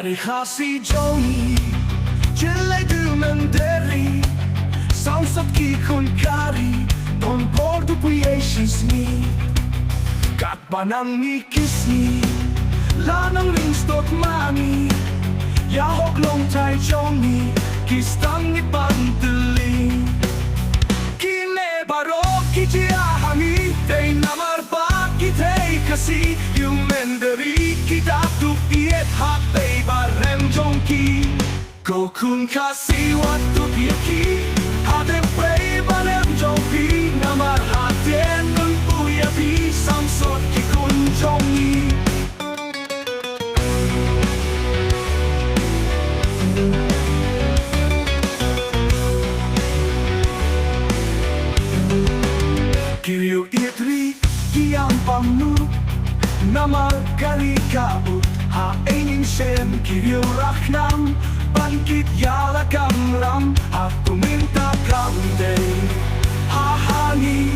Kari Khasi Johnny Chile du Menderi Samsat ki kun kari Don bordu puieshni Kat banang ni kisni Lanang ringstot mani Yahok long tai Johnny Kistang ni panteli Kine barok ki hangi Tei namar bak ki tei kasi Yung menderi kita tu piet hak tei barem jongki Kokun kasi waktu piaki Hade pei barem jongki Namar haten nun puya pi Samsot ki kun jongi Kiriu itri kiam pangnud Namar kari kabut ha einin shem kiriu raknam Bangkit yala kamram ha tuminta kamde Ha hangi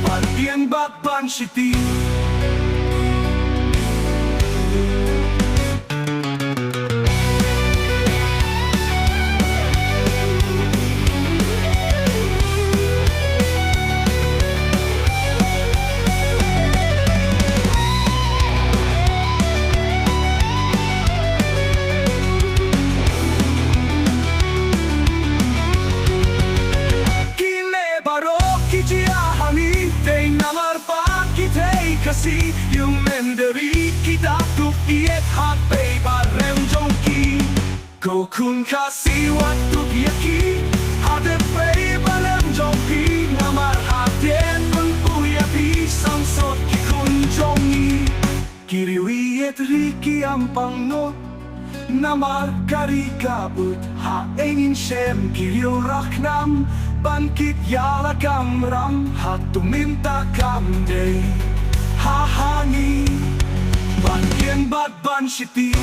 Pantian bat panshiti Kasi yung menderi kita tu iet hak pei barem jongki Kokun kasi waktu piaki Hade pei barem jongki Namar haten mun puya pi Samsot ki kun jongi Kiriu iet riki ang pangnud Namar kari kabut ha einin shem kiriu raknam Bangkit yala kamram ha tuminta kamde Ha hangi Bankian bat ban shiti